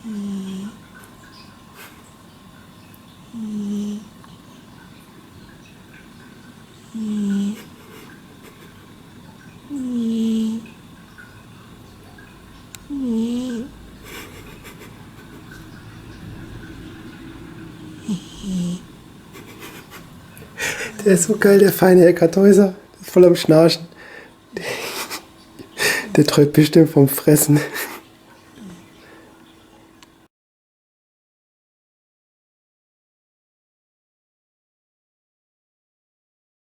Der ist so geil, der feine Eckhard Häuser. Voll am Schnarchen. Der träumt bestimmt vom Fressen.